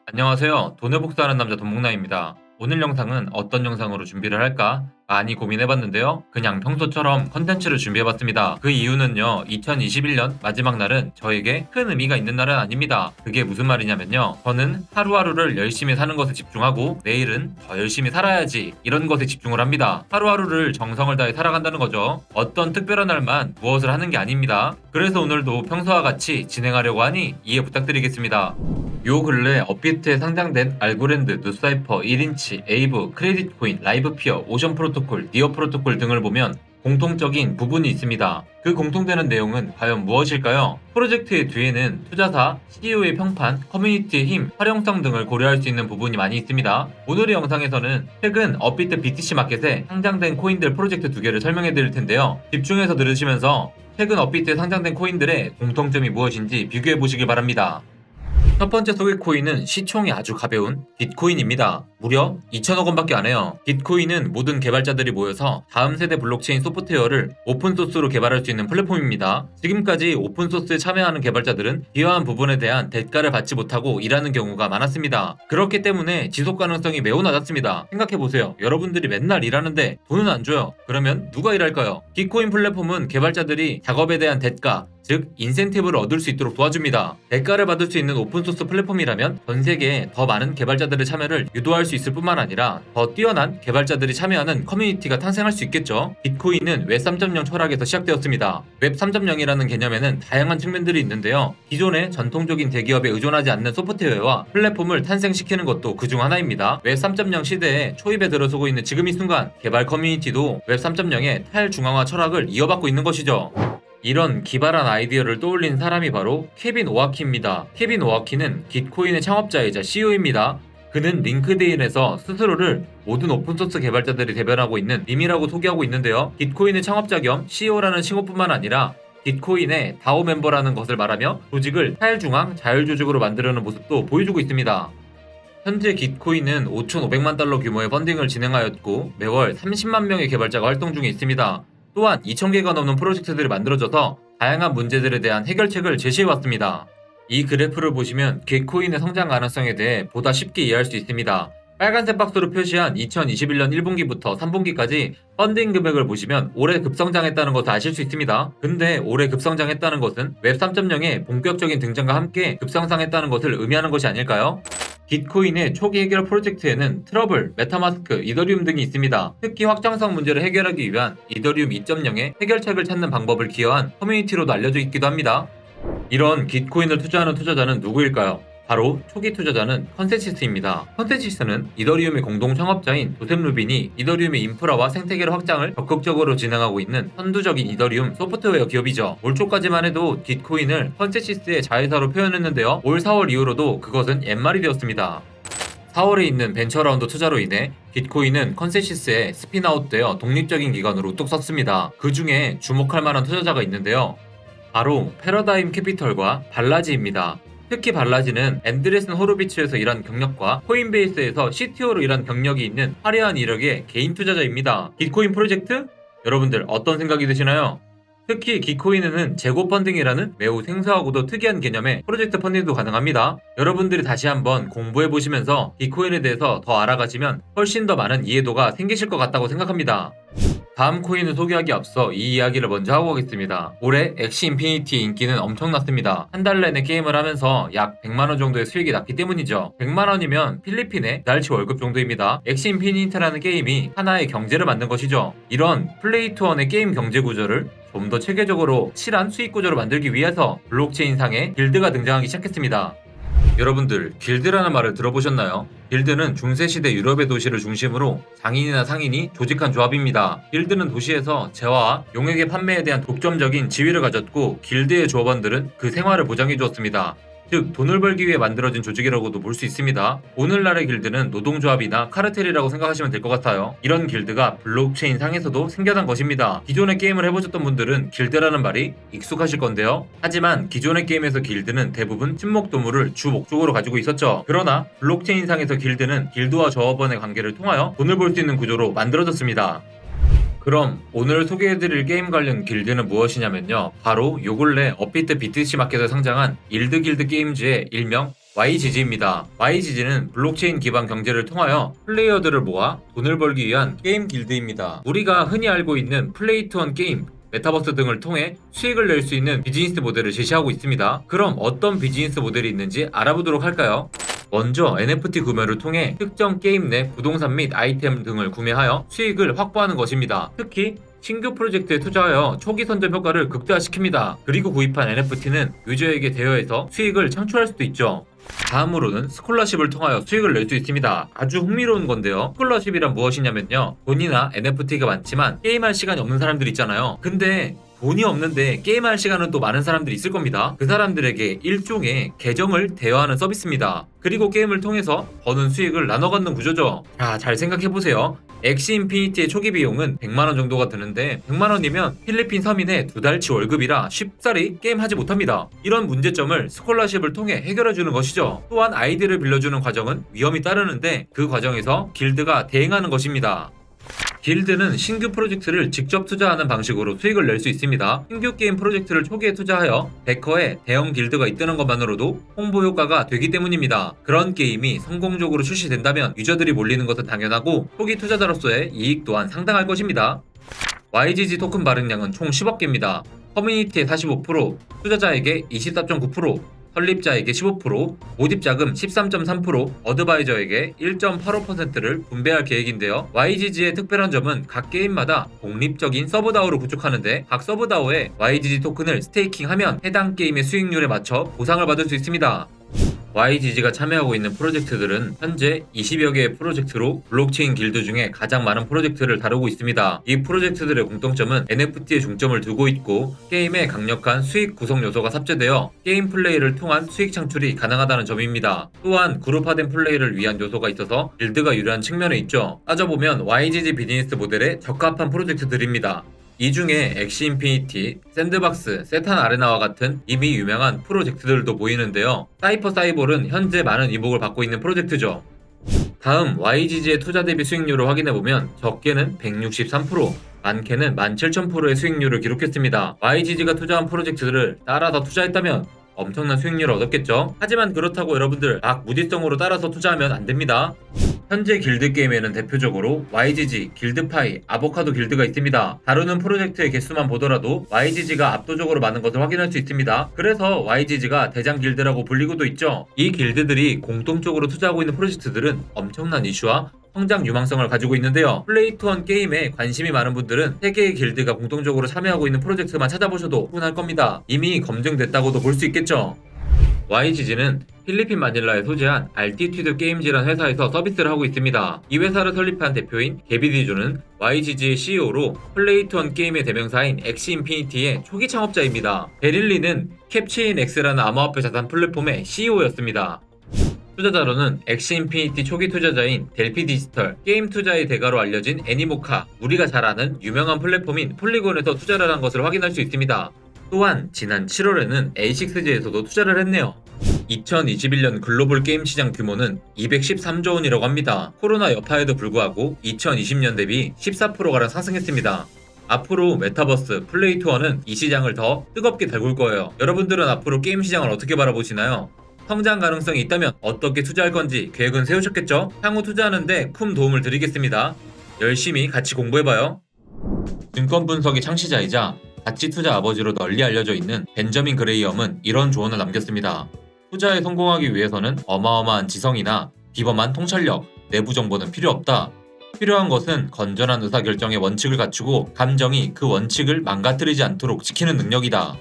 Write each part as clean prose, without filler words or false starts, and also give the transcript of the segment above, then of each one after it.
안녕하세요. 돈을 복사하는 남자 돈목나입니다. 오늘 영상은 어떤 영상으로 준비를 할까 많이 고민해봤는데요. 그냥 평소처럼 컨텐츠를 준비해봤습니다. 그 이유는요, 2021년 마지막 날은 저에게 큰 의미가 있는 날은 아닙니다. 그게 무슨 말이냐면요, 저는 하루하루를 열심히 사는 것에 집중하고 내일은 더 열심히 살아야지, 이런 것에 집중을 합니다. 하루하루를 정성을 다해 살아간다는 거죠. 어떤 특별한 날만 무엇을 하는 게 아닙니다. 그래서 오늘도 평소와 같이 진행하려고 하니 이해 부탁드리겠습니다. 요 근래 업비트에 상장된 알고랜드, 누사이퍼, 1인치, 에이브, 크레딧 코인, 라이브피어, 오션 프로토콜, 니어 프로토콜 등을 보면 공통적인 부분이 있습니다. 그 공통되는 내용은 과연 무엇일까요? 프로젝트의 뒤에는 투자사, CEO의 평판, 커뮤니티의 힘, 활용성 등을 고려할 수 있는 부분이 많이 있습니다. 오늘의 영상에서는 최근 업비트 BTC 마켓에 상장된 코인들 프로젝트 2개를 설명해 드릴 텐데요. 집중해서 들으시면서 최근 업비트에 상장된 코인들의 공통점이 무엇인지 비교해 보시길 바랍니다. 첫 번째 소개 코인은 시총이 아주 가벼운 빗코인입니다. 무려 2천억 원밖에 안 해요. 빗코인은 모든 개발자들이 모여서 다음 세대 블록체인 소프트웨어를 오픈소스로 개발할 수 있는 플랫폼입니다. 지금까지 오픈소스에 참여하는 개발자들은 기여한 부분에 대한 대가를 받지 못하고 일하는 경우가 많았습니다. 그렇기 때문에 지속 가능성이 매우 낮았습니다. 생각해보세요. 여러분들이 맨날 일하는데 돈은 안 줘요. 그러면 누가 일할까요? 빗코인 플랫폼은 개발자들이 작업에 대한 대가, 즉 인센티브를 얻을 수 있도록 도와줍니다. 대가를 받을 수 있는 오픈소스 플랫폼이라면 전 세계에 더 많은 개발자들의 참여를 유도할 수 있을 뿐만 아니라 더 뛰어난 개발자들이 참여하는 커뮤니티가 탄생할 수 있겠죠. 빗코인은 웹 3.0 철학에서 시작되었습니다. 웹 3.0이라는 개념에는 다양한 측면들이 있는데요. 기존의 전통적인 대기업에 의존하지 않는 소프트웨어와 플랫폼을 탄생시키는 것도 그중 하나입니다. 웹 3.0 시대에 초입에 들어서고 있는 지금 이 순간 개발 커뮤니티도 웹 3.0의 탈중앙화 철학을 이어받고 있는 것이죠. 이런 기발한 아이디어를 떠올린 사람이 바로 케빈 오아키입니다. 케빈 오아키는 깃코인의 창업자이자 CEO입니다. 그는 링크드인에서 스스로를 모든 오픈소스 개발자들이 대변하고 있는 님이라고 소개하고 있는데요. 깃코인의 창업자 겸 CEO라는 칭호뿐만 아니라 깃코인의 다오 멤버라는 것을 말하며 조직을 탈중앙 자율조직으로 만들려는 모습도 보여주고 있습니다. 현재 깃코인은 5,500만 달러 규모의 펀딩을 진행하였고 매월 30만 명의 개발자가 활동 중에 있습니다. 또한 2,000개가 넘는 프로젝트들이 만들어져서 다양한 문제들에 대한 해결책을 제시해왔습니다. 이 그래프를 보시면 깃코인의 성장 가능성에 대해 보다 쉽게 이해할 수 있습니다. 빨간색 박스로 표시한 2021년 1분기부터 3분기까지 펀딩 금액을 보시면 올해 급성장했다는 것을 아실 수 있습니다. 근데 올해 급성장했다는 것은 웹 3.0의 본격적인 등장과 함께 급성장했다는 것을 의미하는 것이 아닐까요? 빗코인의 초기 해결 프로젝트에는 트러블, 메타마스크, 이더리움 등이 있습니다. 특히 확장성 문제를 해결하기 위한 이더리움 2.0의 해결책을 찾는 방법을 기여한 커뮤니티로도 알려져 있기도 합니다. 이런 깃코인을 투자하는 투자자는 누구일까요? 바로 초기 투자자는 컨센시스입니다. 컨센시스는 이더리움의 공동 창업자인 조셉 루빈이 이더리움의 인프라와 생태계를 확장을 적극적으로 진행하고 있는 선두적인 이더리움 소프트웨어 기업이죠. 올 초까지만 해도 깃코인을 컨센시스의 자회사로 표현했는데요. 올 4월 이후로도 그것은 옛말이 되었습니다. 4월에 있는 벤처라운드 투자로 인해 깃코인은 컨센시스에 스핀아웃되어 독립적인 기관으로 우뚝 섰습니다. 그 중에 주목할 만한 투자자가 있는데요. 바로 패러다임 캐피털과 발라지입니다. 특히 발라지는 앤드레슨 호로비츠에서 일한 경력과 코인베이스에서 CTO로 일한 경력이 있는 화려한 이력의 개인 투자자입니다. 깃코인 프로젝트? 여러분들 어떤 생각이 드시나요? 특히 깃코인에는 재고 펀딩이라는 매우 생소하고도 특이한 개념의 프로젝트 펀딩도 가능합니다. 여러분들이 다시 한번 공부해보시면서 깃코인에 대해서 더 알아가시면 훨씬 더 많은 이해도가 생기실 것 같다고 생각합니다. 다음 코인을 소개하기 앞서 이 이야기를 먼저 하고 가겠습니다. 올해 엑시 인피니티의 인기는 엄청났습니다. 한 달 내내 게임을 하면서 약 100만원 정도의 수익이 났기 때문이죠. 100만원이면 필리핀의 달치 월급 정도입니다. 엑시 인피니티라는 게임이 하나의 경제를 만든 것이죠. 이런 플레이 투 원의 게임 경제 구조를 좀 더 체계적으로 칠한 수익 구조로 만들기 위해서 블록체인상에 길드가 등장하기 시작했습니다. 여러분들 길드라는 말을 들어보셨나요? 길드는 중세시대 유럽의 도시를 중심으로 장인이나 상인이 조직한 조합입니다. 길드는 도시에서 재화와 용액의 판매에 대한 독점적인 지위를 가졌고 길드의 조합원들은 그 생활을 보장해 주었습니다. 즉 돈을 벌기 위해 만들어진 조직이라고도 볼 수 있습니다. 오늘날의 길드는 노동조합이나 카르텔이라고 생각하시면 될 것 같아요. 이런 길드가 블록체인 상에서도 생겨난 것입니다. 기존의 게임을 해보셨던 분들은 길드라는 말이 익숙하실 건데요. 하지만 기존의 게임에서 길드는 대부분 친목도모를 주 목적으로 가지고 있었죠. 그러나 블록체인 상에서 길드는 길드와 조합원의 관계를 통하여 돈을 벌 수 있는 구조로 만들어졌습니다. 그럼 오늘 소개해드릴 게임 관련 길드는 무엇이냐면요, 바로 요 근래 업비트 BTC 마켓에 상장한 일드 길드 게임즈의 일명 YGG입니다. YGG는 블록체인 기반 경제를 통하여 플레이어들을 모아 돈을 벌기 위한 게임 길드입니다. 우리가 흔히 알고 있는 플레이 투 원 게임, 메타버스 등을 통해 수익을 낼 수 있는 비즈니스 모델을 제시하고 있습니다. 그럼 어떤 비즈니스 모델이 있는지 알아보도록 할까요? 먼저 NFT 구매를 통해 특정 게임 내 부동산 및 아이템 등을 구매하여 수익을 확보하는 것입니다. 특히 신규 프로젝트에 투자하여 초기 선점 효과를 극대화시킵니다. 그리고 구입한 NFT는 유저에게 대여해서 수익을 창출할 수도 있죠. 다음으로는 스콜러십을 통하여 수익을 낼 수 있습니다. 아주 흥미로운 건데요. 스콜러십이란 무엇이냐면요, 돈이나 NFT가 많지만 게임할 시간이 없는 사람들 있잖아요. 근데 돈이 없는데 게임할 시간은 또 많은 사람들이 있을 겁니다. 그 사람들에게 일종의 계정을 대여하는 서비스입니다. 그리고 게임을 통해서 버는 수익을 나눠 갖는 구조죠. 자, 잘 생각해보세요. 엑시 인피니티의 초기 비용은 100만원 정도가 드는데 100만원이면 필리핀 서민의 2달치 월급이라 쉽사리 게임하지 못합니다. 이런 문제점을 스콜러십을 통해 해결해주는 것이죠. 또한 아이디를 빌려주는 과정은 위험이 따르는데 그 과정에서 길드가 대행하는 것입니다. 길드는 신규 프로젝트를 직접 투자하는 방식으로 수익을 낼 수 있습니다. 신규 게임 프로젝트를 초기에 투자하여 베커에 대형 길드가 있다는 것만으로도 홍보 효과가 되기 때문입니다. 그런 게임이 성공적으로 출시된다면 유저들이 몰리는 것은 당연하고 초기 투자자로서의 이익 또한 상당할 것입니다. YGG 토큰 발행량은 총 10억 개입니다. 커뮤니티의 45%, 투자자에게 24.9%, 설립자에게 15%, 모집자금 13.3%, 어드바이저에게 1.85%를 분배할 계획인데요. YGG의 특별한 점은 각 게임마다 독립적인 서브다오를 구축하는데 각 서브다오에 YGG 토큰을 스테이킹하면 해당 게임의 수익률에 맞춰 보상을 받을 수 있습니다. YGG가 참여하고 있는 프로젝트들은 현재 20여 개의 프로젝트로 블록체인 길드 중에 가장 많은 프로젝트를 다루고 있습니다. 이 프로젝트들의 공통점은 NFT에 중점을 두고 있고 게임에 강력한 수익 구성 요소가 삽재되어 게임 플레이를 통한 수익 창출이 가능하다는 점입니다. 또한 그룹화된 플레이를 위한 요소가 있어서 길드가 유리한 측면에 있죠. 따져보면 YGG 비즈니스 모델에 적합한 프로젝트들입니다. 이 중에 엑시 인피니티, 샌드박스, 세탄 아레나와 같은 이미 유명한 프로젝트들도 보이는데요. 사이퍼 사이볼은 현재 많은 이목을 받고 있는 프로젝트죠. 다음 YGG의 투자 대비 수익률을 확인해보면 적게는 163%, 많게는 17,000%의 수익률을 기록했습니다. YGG가 투자한 프로젝트들을 따라서 투자했다면 엄청난 수익률을 얻었겠죠. 하지만 그렇다고 여러분들 막 무지성으로 따라서 투자하면 안됩니다. 현재 길드 게임에는 대표적으로 YGG, 길드파이, 아보카도 길드가 있습니다. 다루는 프로젝트의 개수만 보더라도 YGG가 압도적으로 많은 것을 확인할 수 있습니다. 그래서 YGG가 대장 길드라고 불리고도 있죠. 이 길드들이 공통적으로 투자하고 있는 프로젝트들은 엄청난 이슈와 성장 유망성을 가지고 있는데요. 플레이 투 원 게임에 관심이 많은 분들은 3개의 길드가 공통적으로 참여하고 있는 프로젝트만 찾아보셔도 충분할 겁니다. 이미 검증됐다고도 볼 수 있겠죠. YGG는 필리핀 마닐라에 소재한 알티튜드 게임즈라는 회사에서 서비스를 하고 있습니다. 이 회사를 설립한 대표인 게비디조는 YGG의 CEO로 플레이 투 원 게임의 대명사인 엑시 인피니티의 초기 창업자입니다. 베릴리는 캡체인 X라는 암호화폐 자산 플랫폼의 CEO였습니다. 투자자로는 엑시 인피니티 초기 투자자인 델피 디지털, 게임 투자의 대가로 알려진 애니모카, 우리가 잘 아는 유명한 플랫폼인 폴리곤에서 투자를 한 것을 확인할 수 있습니다. 또한 지난 7월에는 A6G에서도 투자를 했네요. 2021년 글로벌 게임 시장 규모는 213조 원이라고 합니다. 코로나 여파에도 불구하고 2020년 대비 14%가량 상승했습니다. 앞으로 메타버스, 플레이 투 원은 이 시장을 더 뜨겁게 달굴 거예요. 여러분들은 앞으로 게임 시장을 어떻게 바라보시나요? 성장 가능성이 있다면 어떻게 투자할 건지 계획은 세우셨겠죠? 향후 투자하는데 큰 도움을 드리겠습니다. 열심히 같이 공부해봐요. 증권 분석의 창시자이자 가치 투자 아버지로 널리 알려져 있는 벤저민 그레이엄은 이런 조언을 남겼습니다. 투자에 성공하기 위해서는 어마어마한 지성이나 비범한 통찰력, 내부 정보는 필요 없다. 필요한 것은 건전한 의사결정의 원칙을 갖추고 감정이 그 원칙을 망가뜨리지 않도록 지키는 능력이다.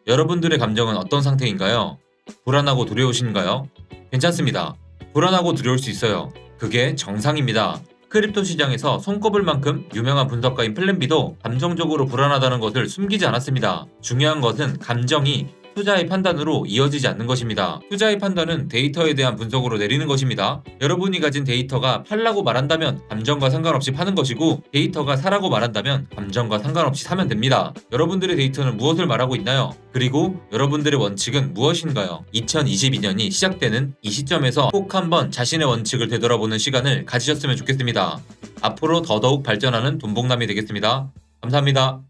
여러분들의 감정은 어떤 상태인가요? 불안하고 두려우신가요? 괜찮습니다. 불안하고 두려울 수 있어요. 그게 정상입니다. 크립토 시장에서 손꼽을 만큼 유명한 분석가인 플랜비도 감정적으로 불안하다는 것을 숨기지 않았습니다. 중요한 것은 감정이 투자의 판단으로 이어지지 않는 것입니다. 투자의 판단은 데이터에 대한 분석으로 내리는 것입니다. 여러분이 가진 데이터가 팔라고 말한다면 감정과 상관없이 파는 것이고 데이터가 사라고 말한다면 감정과 상관없이 사면 됩니다. 여러분들의 데이터는 무엇을 말하고 있나요? 그리고 여러분들의 원칙은 무엇인가요? 2022년이 시작되는 이 시점에서 꼭 한번 자신의 원칙을 되돌아보는 시간을 가지셨으면 좋겠습니다. 앞으로 더더욱 발전하는 돈봉남이 되겠습니다. 감사합니다.